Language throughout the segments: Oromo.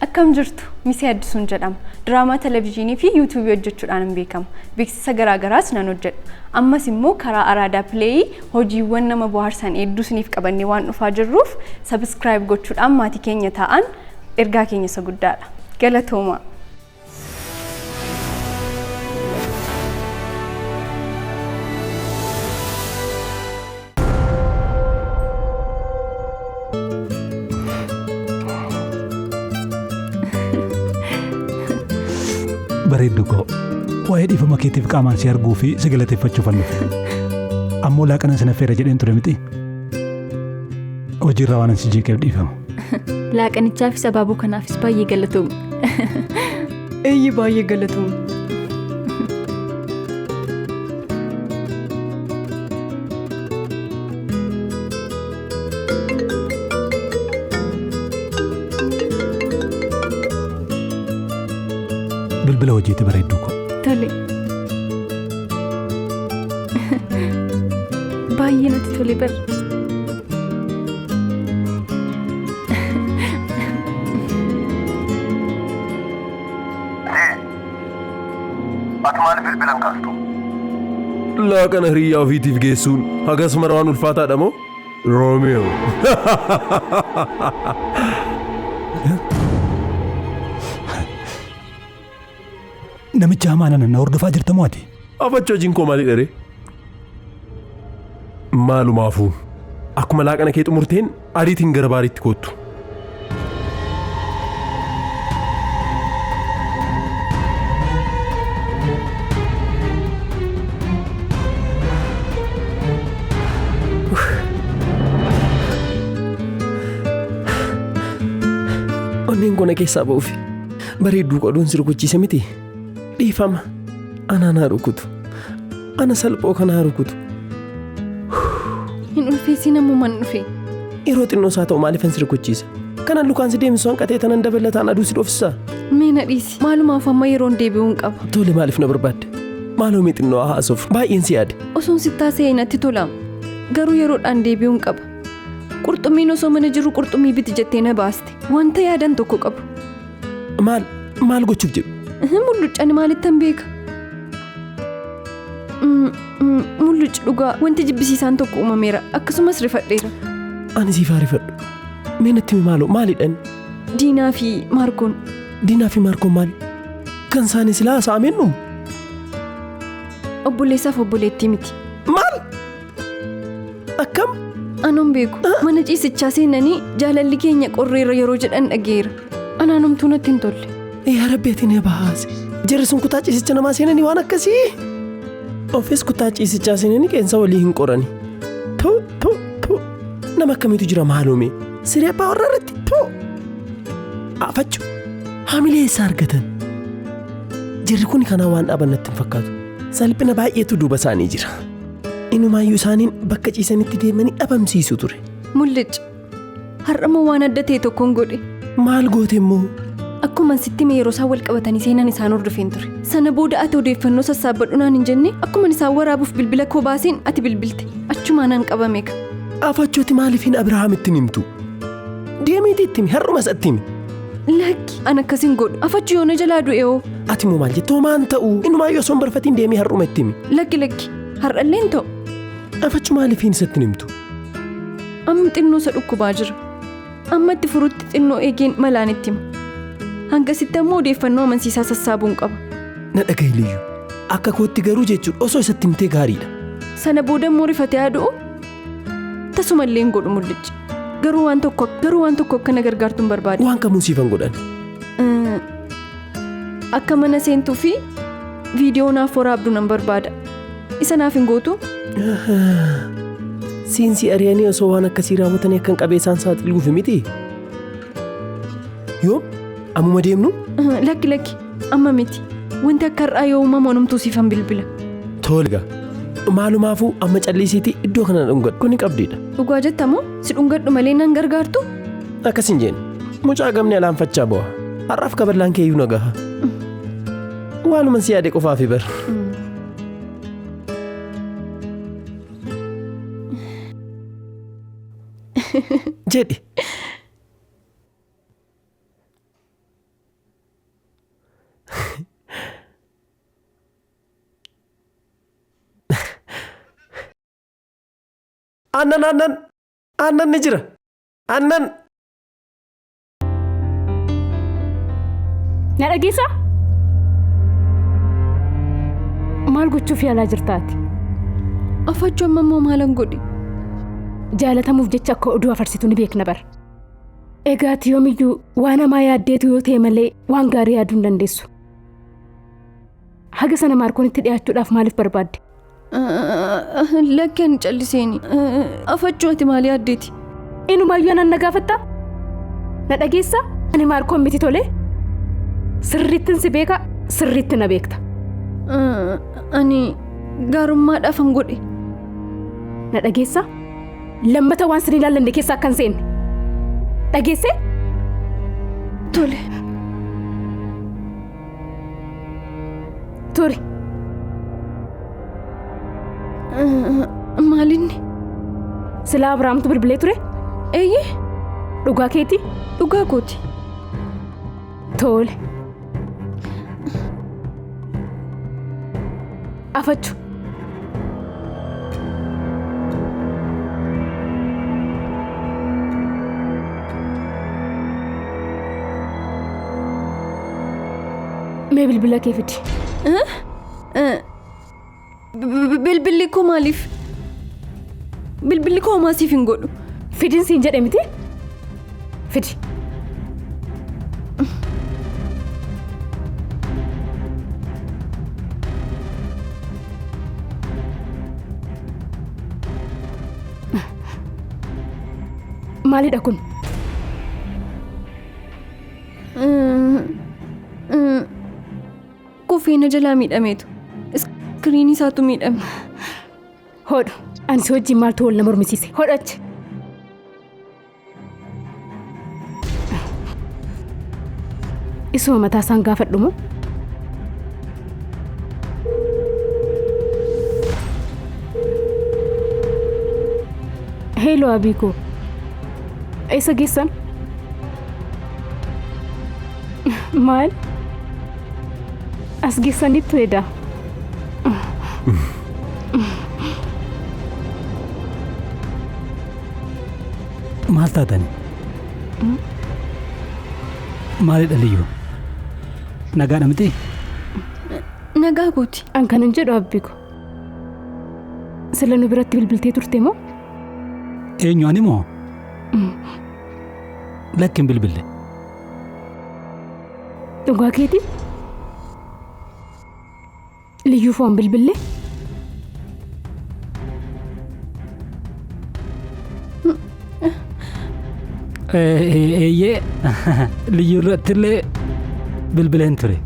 Akkam jirtu Misee Addisuun jedhama. Diraamaa televezyiinii fi YouTube hojjechuudhaan beekama. Beeksisa garaa garaas nan hojjedha. Ammas immoo karaa Araadaa Play hojiiwwan nama bohaarsan hedduu isiniif qabannee waan dhufaa jirruuf subscribe gochuudhaan maatii keenya ta'aa ergaa keenya isa guddaadha. Galatooma. Bareeddu koo waa'ee dhiifama keetiif qaamaan si arguu fi si galateeffachuuf dhufe. Ammoo laaqana sana feera jedheen ture miti. Hojiirra waan si jeeqeef dhiifama. Laaqanichaafis abaaboo kanaafis baay'ee galatoomi. Eeyyee baay'ee galatoomi. Bilbila hojiitti bareeddu koo. Tole. Baay'ee natti tole bara. Ati maaliif bilbilan kaastu? Laaqana hiriyaa ofiitiif geessuun hagas mara waan ulfaataadha moo? Roomiyoo. Namicha hamaan na hordofaa jirta moo ati? Afacha hojiin koo maali dharee? Maalumaafuu akkuma laaqana kee xumurteen ariitiin gara baariitti koottu. Onneen kona keessaa ba'uufi bareedduu qoduun si rukuchiise miti. Dhiifama anaa rukutu ana salphoo kanaa rukutu. Hin ulfeessin ammumaan dhufe. Yeroo xinnoo isaa ta'u maaliifan si rukuchiisa? Kanan lukaan si deemsu hanqatee tanan dabalataan aduu si dhoofsisaa? Mee na dhiisi. Maalumaaf amma yeroon deebi'uun qaba. Tole maaliif na barbaadde? Maaloo mee xinnoo haasofnu baay'een si yaade. Osoon sittaa se'ee natti tola. Garuu yeroodhaan deebi'uun qaba. Qurxummiin osoo mana jiru qurxummii biti jettee na baaste. Wanta yaadan tokko qabu. Maal gochuuf jedhu? Mulluccani maalittan beeka? Mullucci dhugaa wanti jibbisiisaan tokko uumameera. Akkasumas rifadheera. Ani siifaa rifadhu. Mee natti maaloo maalidhan? Diinaa fi Maarkoon. Diinaa fi Maarkoon maali? Kan isaanii silaa saameennu? Obboleessaaf obboleettii miti. Maal? Akkam? Anoon beeku. Mana ciisichaa seenanii jaalalli keenya qorreera yeroo jedhan dhageera. Anaanumtuu natti hin tolle. Yaa Rabbeetiin eebbaase. Jarri sun kutaa ciisicha namaa seenanii waan akkasii? Ofis kutaa ciisichaa seenanii qeensa walii hin qorani. Nama akkamiitu jira maalume? Siree abbaa warraa irratti afachu. Haamilee eessaa argatan? Jarri kun kanaa waan dhaaban natti hin fakkaatu. Salphina baay'eetu duuba isaanii jira. Inumaayyuu isaaniin bakka ciisanitti deemanii dhabamsiisu ture. Mul'icci. Har'ama waan adda ta'e tokkoon godhe. Maal goote immoo? Akkuma sitti yeroo isaan wal qabatanii seenan isaan hordofeen ture. Sana booda ati odeeffannoo sassaabadhu naan hin jenne akkuma isaan waraabuuf bilbila koo baaseen ati bilbilte. Achumaan aan qabame ka. Afachooti maaliifin Abrahaamitti himtu? Deemiitii itti himi har'uma isatti himi. Lakki an akkasiin godhu afachu yoo na jalaa du'e hoo. Ati moo maal jettoo maan ta'u? Inumaayyuu osoo hin barfatiin deemii har'uma itti himi. Lakki har'allee hin ta'u. Afachu maaliifin isatti himtu? Amma xinnoo isa dhukkubaa jira. Amma itti furutti xinnoo eegeen malaan itti hima. Hangasitti ammoo odeeffannoo amansiisaa sassaabuun qaba. Na dhaga'ileyyuu akka kootti garuu jechuudha osoo isatti himtee gaariidha. Sana booda immoo rifatee adu'u tasumallee hin godhu mul'icci. Garuu waan tokko akka na gargaartuun barbaade. Waan kamuu siifan godhan? Akka mana seentuu fi viidiyoo naaf waraabdu nan barbaada. Isa naaf hin gootu? Siinsii ari'anii osoo waan akkasii raawwatanii akkan qabeessaan saaxiluuf miti? Yoom? Ammuma deemnu? Lakki amma miti. Wanti akka har'aa yoo uumamu anumtuu siifan bilbila. Tolga. Maalumaafuu amma callisiitii iddoo kana dhungadhu kun ni qabdiidha. Dhugaa jettamoo si dhungadhu malee nan gargaartu? Akkas hin jeen. Mucaa gamni alaanfachaa bu'a. Har'aaf kaballaan keeyyuu nagaha. Waanuma si yaade qofaafi bar. jedhi. Aannan ni jira. Aannan. Na dhageessaa? Maal gochuuf yaalaa jirtaati? Afachuu amma immoo maalan godhe? Jaalatamuuf jecha akka oduu afarsitu ni beekna bara. Egaati yoomiyyuu waan hamaa yaaddeetu yoo ta'e malee waan gaarii yaaduu hin dandeessu. Haga sana Maarkoon itti dhiyaachuudhaaf maaliif barbaadde? Lakkeen calliseeni. Afachuu ati maal yaaddeeti? Inumaayyuu anan na gaafattaa? Na dhageessaa? Ani Maarkoon miti tolee? Sirriittin si beeka, sirriitti na beekta. Ani gaarummaadhaaf an godhe. Na dhageessaa? Lammata waan sin ilaallanne keessaa akkan seenne. Dhageessee? Tole. Turi. Maalinni? Silaa Abiraamtu bilbilee ture? Eeyyee? Dhugaa keetii? Dhugaa kooti. Tole. Afachuu. Mee bilbila kee fidi. Bilbilli koo maaliif? Bilbilli koo maasiif hin godhu? Fidin siin jedhe miti? Fidi. Maalidha kun? Kufeena jalaa miidhameetu. Iskiriinii isaatu miidhame. Hodhu. Ani si wajjin maaltu wal na mormisiise? Hodhachi. Isuma mataa isaan gaafadhu moo? Heeloo Abiikoo. Eessa geessan? Maal? As geessanitti edaa. Maal taatani? Maalidha liyyuu? Nagaadha miti? Nagaa kooti. An kanan jedhu Abiikoo. Sila nu biratti bilbiltee turte moo? Eenyu ani moo? Lakkin bilbille. Dhugaa keetii? Liyyuu foon bilbille? Eeyyee liyyuu irrattillee bilbileen ture.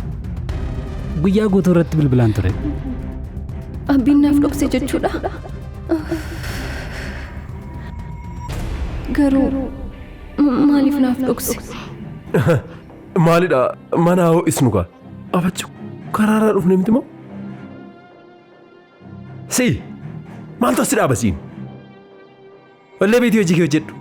Guyyaa guutuu irratti bilbilaan ture. Abbiin naaf dhokse jechuudha. Garuu maaliif naaf dhokse? Maalidha mana hoo isnugaa? Afachuu karaarraa dhufne miti moo? Si maaltu as dhaabasiin? Wallee beetii hojii kee hojjedhu.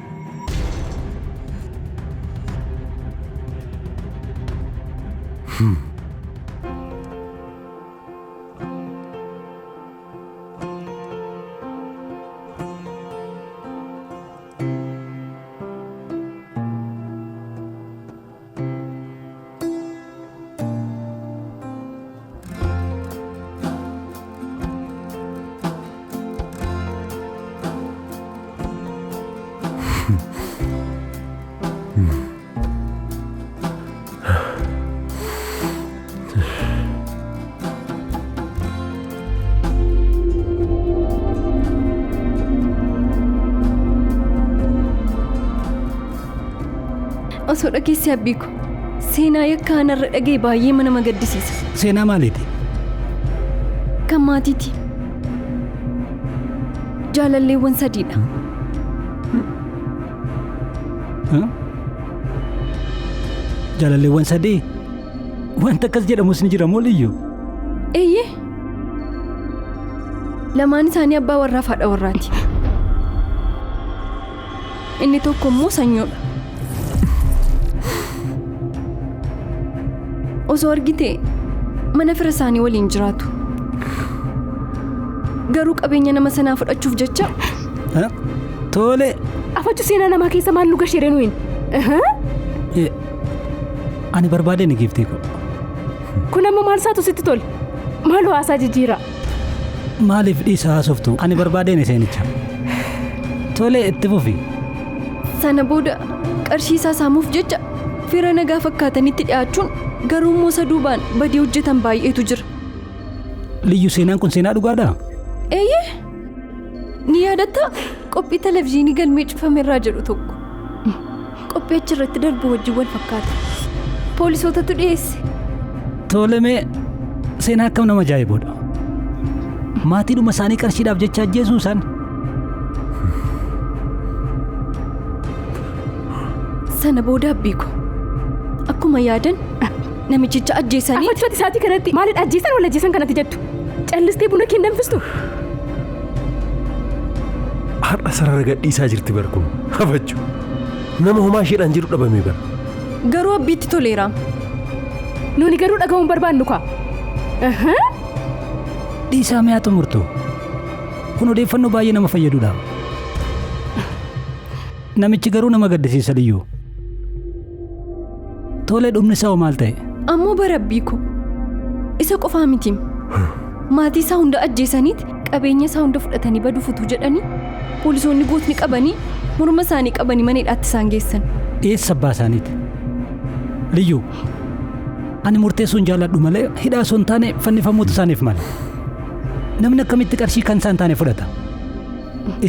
Osoo dhageesse Abbiikoo. Seenaa yakka anarra dhagee baay'ee nama gaddisiisa. Seenaa maaliiti? Kan maatiiti. Jaalalleewwan sadiidha. Jaalalleewwan sadii? Wanta akkas jedhamus ni jira moo liyyuu? Eeyyee. Lamaan isaanii abbaa warraa fi haadha warraati. Inni tokko immoo sanyoodha. Osoo argite mana fira isaanii waliin jiraatu. Garuu qabeenya nama sanaa fudhachuuf jecha Tole. Afachuu seenaa namaa keessa maal nu gashiree nuyin? Ani barbaade ni giiftii ko. Kun amma maal isaatu sitti tole? Maaloo haasaa jijjiira? Maaliif dhiisa haasoftu? Ani barbaade ni seenicha. Tole itti fufi. Sana booda qarshii isaa saamuuf jecha fira nagaa fakkaatanitti dhiyaachuun garuu immoo saduubaan badii hojjetan baay'eetu jira. Liyyu seenaan kun seenaa dhugaadhaa? Eeyyee ni yaadatta qophii televezyiinii galmee cufamerraa jedhu tokko. Qophii achirratti darbu wajjin wal fakkaata. Poolisootatu dhiyeesse. Tole mee seenaa akkam nama ajaa'ibuudha. Maatiidhuma isaanii qarshiidhaaf jecha ajjeesuu isaan. Sana booda abbiiko akkuma yaadan namichicha ajjeesanii. Afachuu isaatii kanatti maaliin ajjeesan wal ajjeesan kanatti jettu? Callistee buna kee danfistu? Har'a sarara gadhiisaa jirti barkun. Afachuu nama homaa isheedhaan jiru dhabamee bara. Garuu abbiitti toleera. Nuni garuu dhaga'uun barbaannu kaa. Dhiisaa mi'aa xumurtu. Kun odeeffannoo baay'ee nama fayyaduudha. Namichi garuu nama gaddisiisa Liyyuu. Tole dhumni isaa maal ta'e? Ammoo bara abbiiko isa qofaa miti. Maatii isaa hunda ajjeesaniiti qabeenya isaa hunda fudhatanii baduufutu jedhanii poolisoonni gootni qabanii morma isaanii qabanii mana hidhaatti isaan geessan. Eessa abbaa isaaniiti? Liyyuu ani murteessuun jaalladhu malee hidhaa osoo hin taane fannifamuutu isaaniif mala. Namni akkamitti qarshii kan isaan taane fudhata?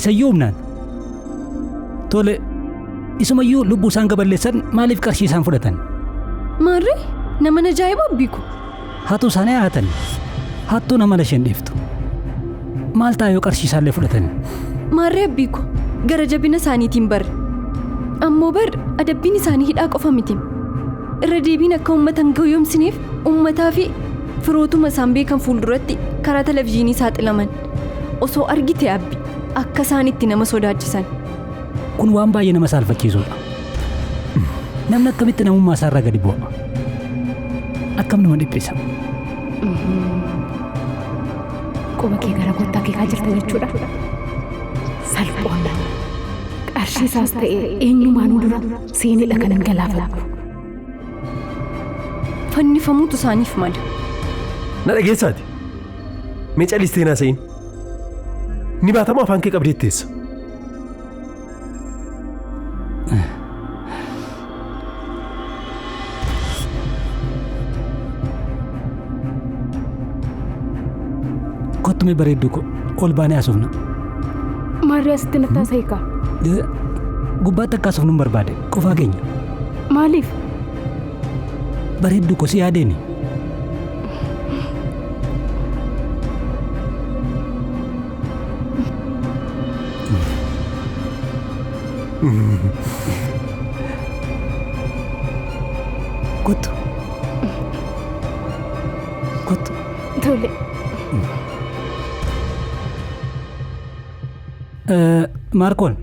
Isayyuu humnaan. Tole isumayyuu lubbuu isaan gaballeessan maaliif qarshii isaan fudhatan? Maarree nama ajaa'iba abbiiko. Haatu isaanii haatan. Hattuu nama lasheen dhiiftu. Maal ta'a yoo qarshii isaallee fudhatan? Maarree abbiiko gara jabina isaaniitiin barre. Ammoo bar adabbiin isaanii hidhaa qofa miti. Irra deebiin akka uummatan gowwoomsiniif uummataa fi firootuma isaan beekan fuulduratti karaa televezyiinii saaxilaman. Osoo argite abbi akka isaan itti nama sodaachisan. Kun waan baay'ee nama saalfachiisudha. Namni akkamitti namummaa isaarraa gadi bu'a? Akkam nama dhiphisa? Quba kee gara goottaa kee kaa jirta jechuudha. Salphoonna. Qarshii isaas ta'e eenyumaanuu dura seenidha kan hin galaafatu. Fannifamuutu isaaniif mala. Na dhageessaati. Mee callistee naasa'iin. Ni baatamu afaan kee qabdeetteessa. Kottumee bareedduu ko ol baanee haasofna. Maarree asitti nattaa sa'ikaa. Gubbaatti akka haasofnu hin barbaade qofaa keenya. Maaliif? Bareedduu ko si yaadeeni. Kottu. Kottu. Tole. Maarkoon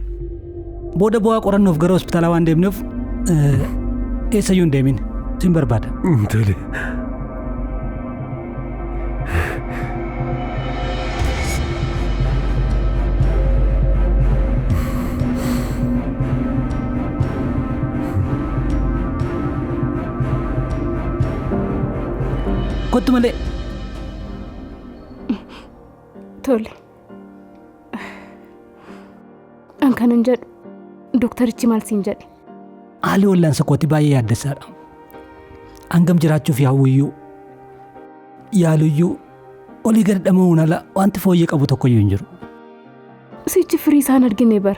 booda bu'aa qorannoof gara hospitaalaa waan deemnuuf eessayyuu hin deemin sin barbaada. Tole. Kottu malee. Tole. An kanan jedhu doktarichi maal siin jedhe? Haalli wallaansa kootii baay'ee yaaddessaadha. Hangam jiraachuuf yaawuyyuu yaaluyyuu olii gadi dhama'uun ala wanti fooyyee qabu tokkoyyuu hin jiru. Sichi firii isaan argine bar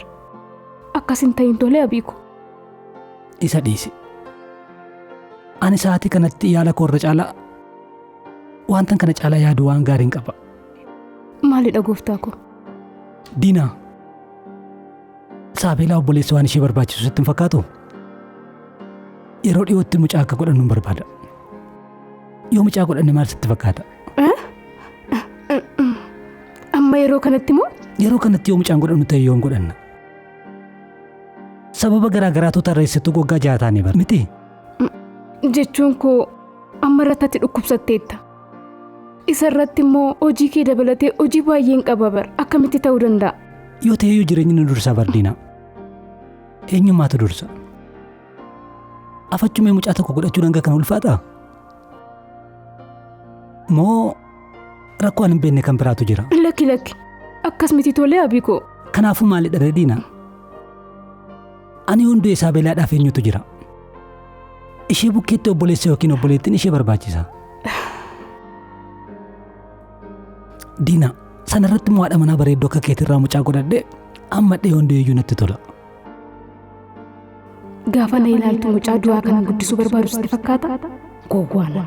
akkasin ta'in tolee abiiku. Isa dhiisi. Ani sa'aatii kanatti yaala koorra caalaa wantan kana caalaa yaadu waan gaariin qaba. Maalidha gooftaa koo? Diinaa. Saabeelaa obboleessa waan ishee barbaachisu sitti hin fakkaatu? Yeroo dhiyootti mucaa akka godhannu hin barbaada. Yoo mucaa godhanne maal sitti fakkaata? Amma yeroo kanatti moo? Yeroo kanatti yoo mucaan godhannu ta'e yoom godhanna? Sababa garaa garaatu tarreessitu waggaa 6 taanee bara miti? Jechuun koo amma irratti dhukkubsatteetta. Isa irratti immoo hojii kee dabalatee hojii baay'een qaba bar akkamitti ta'uu danda'a? Yoo ta'eyyuu jireenyi nu dursa bardiina. Eenyummaatu dursa. Afachumee mucaa tokko godhachuun hanga kana ulfaataa? Moo rakkoo ani hin beekne kan biraatu jira? Lakki. Akkas miti tolee Abiikoo. Kanaafuu maalidha Rediina? Ani hundee isaa beelaadhaaf eenyutu jira? Ishee bukkeetti obboleessa yookiin obboleettiin ishee barbaachisa. Diina, sanarratti moo haadha manaa bareedduu akka keetirraa mucaa godhadhee amma dhee hundee iyyuu natti tola. Gaafa na ilaaltu mucaa du'aa kana guddisuu barbaadu sitti fakkaata? Gowwaana.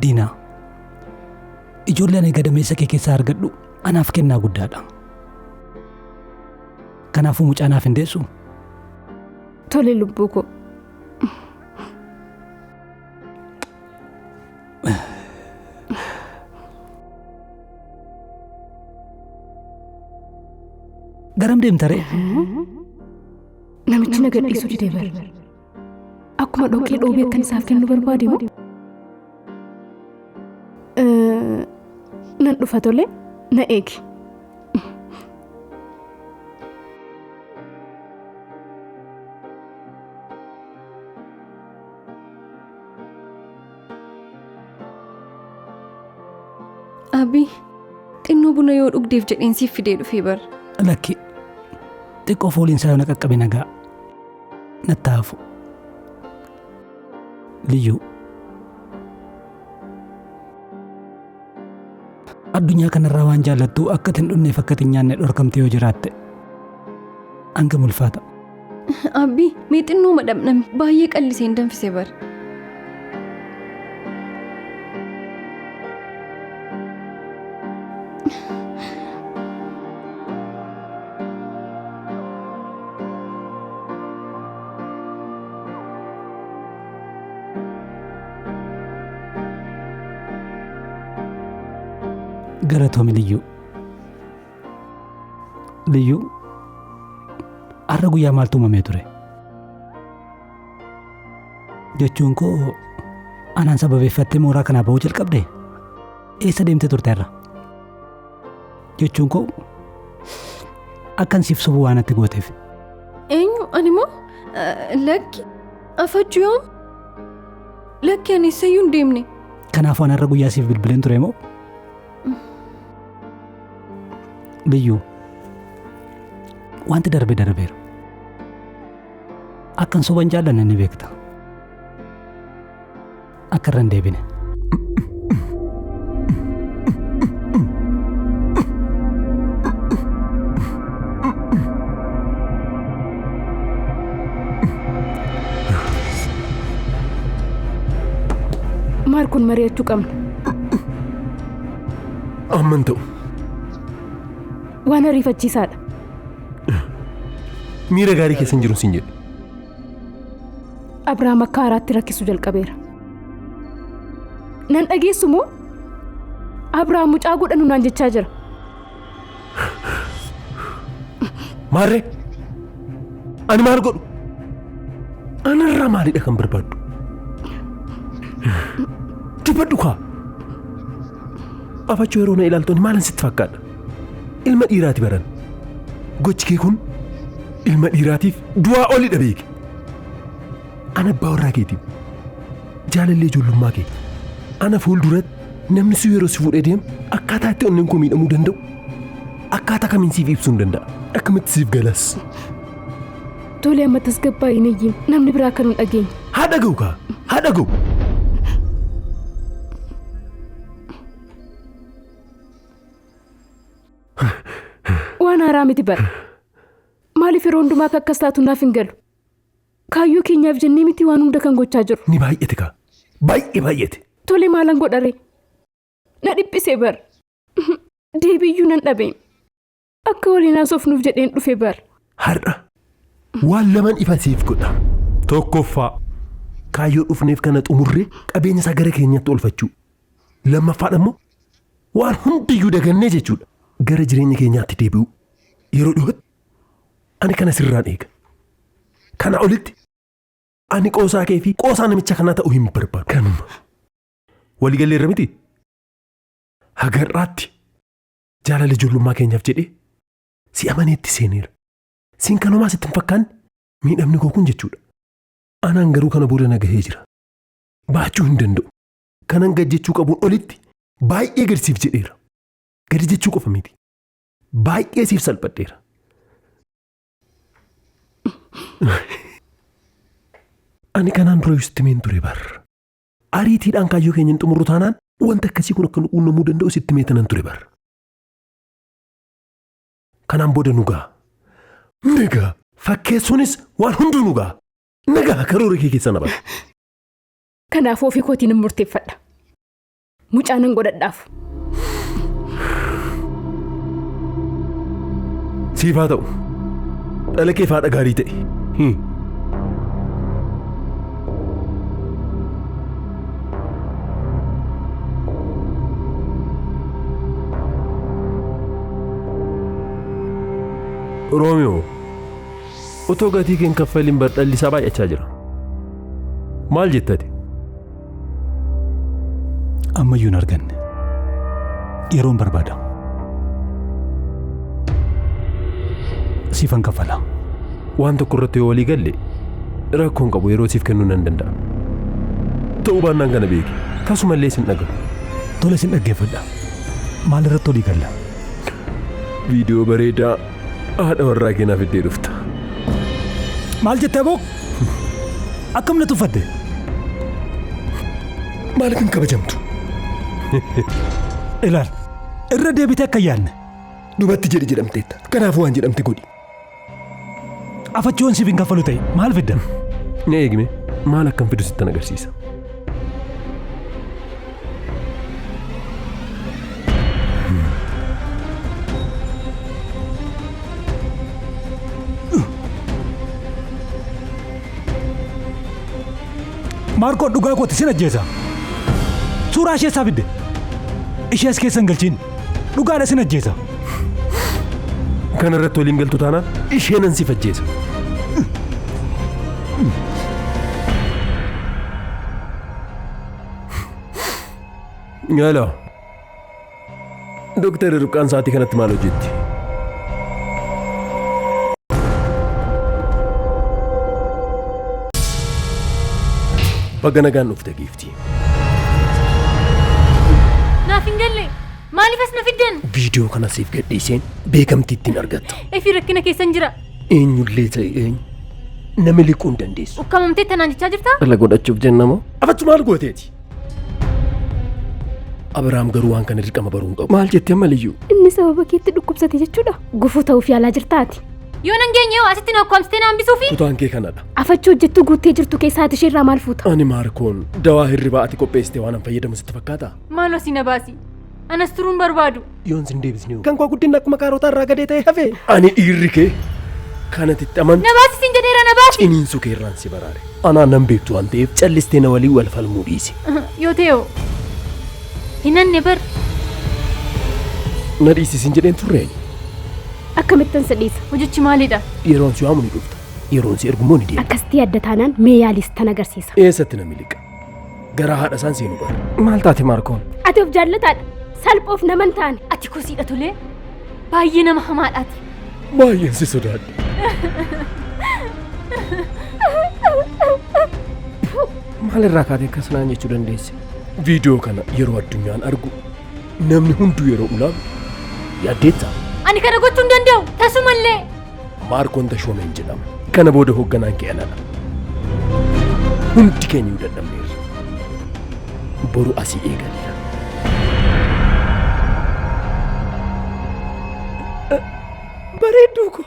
Diina, ijoollee ani gadameessa kee keessaa argadhu anaaf kennaa guddaadha. Kanaafuu mucaa naaf hin deessu? Tole lubbuu koo. Garam deemta ree? Namichi na gadhiisuu didee bara. Akkuma dhoqqee dhoobee akkan isaaf kennu barbaade moo? Nan dhufa tole, na eegi. Abi, xinnoo buna yoo dhugdeef jedheen siif fidee dhufee bara. Lakki, xiqqoo fooliin isaa yoo na qaqqabe nagaa nattaafu. Liyyuu, addunyaa kanarraa waan jaallattu akka hin dhunneef akka hin nyaanne dhorkamte yoo jiraatte hanga mulfaata. Abi, mee xinnoo madhabname baay'ee qalliseen danfise bara. Galatoomi Liyyuu. Liyyuu, har'a guyyaa maaltu uumamee ture? Jechuun koo anaan sababeeffattee mooraa kanaa ba'uu jalqabde? Eessa deemtee turte har'a? Jechuun koo akkan siif sobuu waan natti gooteef. Eenyu ani moo? Lakki, afachuu yoom? Lakki ani eessayyuu hin deemne. Kanaafuu ani har'a guyyaa siif bilbileen ture moo? Liyyuu, wanti darbe darbeera. Akkan soban jaallanne ni beekta. Akka irra hin deebine. Maal kun mari'achuu qabna? Amman ta'u. Waan ariifachiisaadha. Miira gaarii keessa hin jiru siin jedhe. Abrahaam akka haaraatti rakkisuu jalqabeera. Nan dhageessu moo? Abrahaam mucaa godhanu naan jechaa jira. Maarree? Ani maal godhu? Anarraa maalidha kan barbaaddu? Dubbadhu kaa. Afachuu yeroo na ilaaltonni maalan sitti fakkaadha? Ilma dhiiraati baran. Gochi kee kun ilma dhiiraatiif du'aa olidha beeki. Ana abbaa warraa keetiif jaalallee ijoollummaa kee. Ana fuulduratti namni si yeroo si fuudhee deemu akkaataa itti onneen koo miidhamuu danda'u akkaataa kamiin siif ibsuu hin danda'a. Akkamitti siif galas. Tole amma tasgabbaa hin iyyiin namni biraa kan hin dhageenye. Haa dhaga'u kaa haa dhaga'u. Waan haaraa miti bara. Maaliif yeroo hundumaa akka akkas taatu naaf hin galu? Kaayyoo keenyaaf jennee miti waan hunda kan gochaa jiru. Ni baay'ate kaa baay'ate. Tole maalan godhare? Na dhiphisee bara. Deebiyyuu nan dhabe. Akka waliin haasofnuuf jedheen dhufe bara. Har'a waan lamaan ifa siif godha. Tokkoffaa kaayyoo dhufneef kana xumurree qabeenya isaa gara keenyatti oolfachuu. Lammaffaan immoo waan hundiyyuu dagannee jechuudha. Gara jireenya keenyaatti deebi'u. Yeroo dhiyootti ani kana sirraan eega. Kana olitti ani qoosaa kee fi qoosaa namicha kanaa ta'uu hin barbaadu. Kanuma waliigallee irra miti. Hagarraatti jaalala ijoollummaa keenyaaf jedhee si amaneetti seeneera. Siin kanumaa sitti hin fakkaanne miidhamni koo kun jechuudha. Anaan garuu kana booda nagahee jira. Baachuu hin danda'u. Kanan gad jechuu qabuun olitti baay'ee gadsiif jedheera. Gadi jechuu qofa miti. Baay'ee siif salphadheera. Ani kanaan dura sitti meen ture barra. Ariitiidhaan kaayyoo keenya hin xumurru taanaan wanta akkasii kun akka nu quunnamuu danda'u sitti meetanan ture barra. Kanaan booda nu ga'a. Nagaa fakkeessuunis waan hunduu nu ga'a. Nagaa karoora kee keessa na bara. Kanaaf ofii kootiin hin murteeffadha. Mucaanan godhadhaaf. Siif haa ta'u. Dhala kee faadha gaarii ta'e. Roomiyoo, otoo gatii keen kaffaliin dhalli isaa baay'achaa jira. Maal jettati? Ammayyuu hin arganne. Yeroon barbaada. Siifan kaffala. Waan tokko irratti yoo walii galle rakkoon qabu yeroo siif kennuu nan danda'a. Ta'uu baannaan kana beeki. Tasumallee sin dhagahu. Tole sin dhaggeeffadha. Maal irratti walii galla? Viidiyoo bareedaa haadha warraa keenyaa fiddee dhufta. Maal jettee boo? Akkam na tuffadde? Maal kan kabajamtu? Ilaal, irra deebitee akka yaadne. Dubatti jedhamteetta. Kanaafuu waan jedhamte godhi. Afachuun siif hin kaffalu ta'e maal fidda? Ni eegme maal akkam fidu sittan agarsiisa. Maarkoo dhugaa kooti sin ajjeesa. Suuraa ishee isaa fidde. Ishee as keessa hin galchiin. Dhugaadha sin ajjeesa. Kana irratti waliin galtu taanaan ishee nan siif ajjeesa. Yaalaa. Dooktarri Ruqqaan sa'aatii kanatti maal hojjetti? Baga nagaan dhufte giiftii. Naaf hin galle. Maaliif as na fiddan? Viidiyoo kana siif gadhiiseen beekamtii ittiin argatta. Efi rakkina keessan jira. Eenyullee ta'e eenyu namni liquu hin dandeessu. Ukkamamtee tanaan jechaa jirtaa? Dhala godhachuuf jenna moo? Afachu maal gooteeti? Abiraam garuu waan kana dirqama baruu hin qabu. Maal jettee maliyyuu? Inni sababa keetti dhukkubsate jechuudha. Gufuu ta'uuf yaalaa jirtaati. Yoo nan geenye yoo asitti na ukkamsitee na hambisuufi? Kutaan kee kanadha. Afachuu hojjettuu guuttee jirtu keessaa ati isheerraa maal fuuta? Ani Maarkoon dawaa hirribaa ati qopheessitee waan an fayyadamu sitti fakkaata? Maaloo si na baasi. Anas turuun barbaadu. Yoon sin deebisni hoo? Kan koo guddinni akkuma kaarootaa irraa gadee ta'e hafe. Ani dhiirri kee kanatti aman. Na baasi sin jedheera na baasi. Ciniinsu kee irraan si baraare. Anaan nan beektu waan ta'eef callistee na walii wal falmuu dhiisi. Yoo ta'e hinanne bar. Na dhiisisin jedheen turreeni. Akkamittan sadhiisa. Hojichi maalidha? Yeroon si waamu ni dhufta. Yeroon si ergumoo ni deema. Akkasitti adda taanaan mee yaalis tan agarsiisa. Eessatti na miliqa? Garaa haadha isaan seenu bara. Maal taate Maarkoon? Ati of jaallataadha. Salphoof naman taane. Ati kosiidha tolee. Baay'ee nama hamaadhaati. Baay'een si sodaadha. Maalirraa kaatee akkas naan jechuu dandeesse? Viidiyoo kana yeroo addunyaan argu namni hunduu yeroo ulaalu yaaddeettaa? Ani kana gochuu hin danda'u. Tasumallee. Maarkoon Tashoomeen jedhama. Kana booda hoogganaan kee anadha. Hundi keenya yoo dadhabneerra. Boru asii eegalla. Bareedduu ko.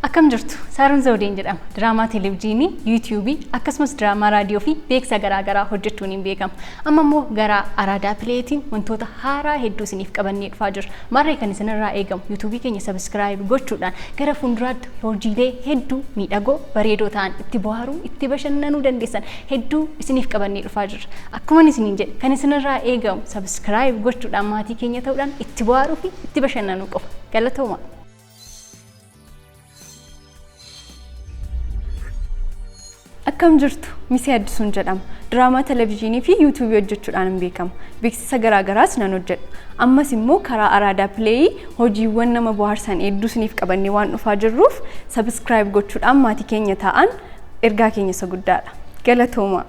Akkam jirtu Saaruun Zawudeen jedhama. Diraamaa televezyiinii, yuutuubii akkasumas diraamaa raadiyoo fi beeksisa garaagaraa hojjechuun hin beekamu. Amma immoo gara Araadaa Pileetiin wantoota haaraa hedduu isiniif qabannee dhufaa jirra. Marree kan isinirraa eegamu yuutuubii keenya sabiskiraayib gochuudhaan gara fuulduraatti hojiilee hedduu miidhagoo bareedoo ta'an itti bohaaruu itti bashannanuu dandeessan hedduu isiniif qabannee dhufaa jirra. Akkuma isiniin jedhe kan isinirraa eegamu sabiskiraayib gochuudhaan maatii keenya ta'uudhaan itti bohaaruu fi itti bashannanuu qofa. Galatooma. Akkam jirtu Misee Addisuun jedhama. Diraamaa televezyiinii fi yuutuubii hojjechuudhaan beekama. Beeksisa garaagaraas nan hojjedha. Ammas immoo karaa Araadaa Pileeyii hojiiwwan nama bohaarsan hedduu isiniif qabannee waan dhufaa jirruuf sabiskiraayib gochuudhaan maatii keenya ta'aa ergaa keenya isa guddaadha. Galatoomaa.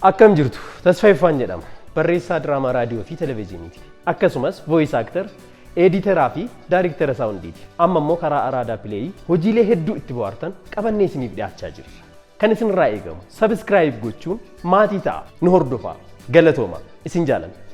Akkam jirtu Tasfaayifaan jedhama. Barreessaa diraamaa raadiyoo fi televezyiiniiti. Akkasumas voice actor, editeraa fi daayirektara saawundiiti. Amma immoo karaa Araadaa Pileeyii hojiilee hedduu itti bohaartan qabannee isiniif dhiyaachaa jirra. Kan isinirraa eegamu sabiskiraayib gochuun maatii ta'a nu hordofaa. Galatoomaa isin jaalanna.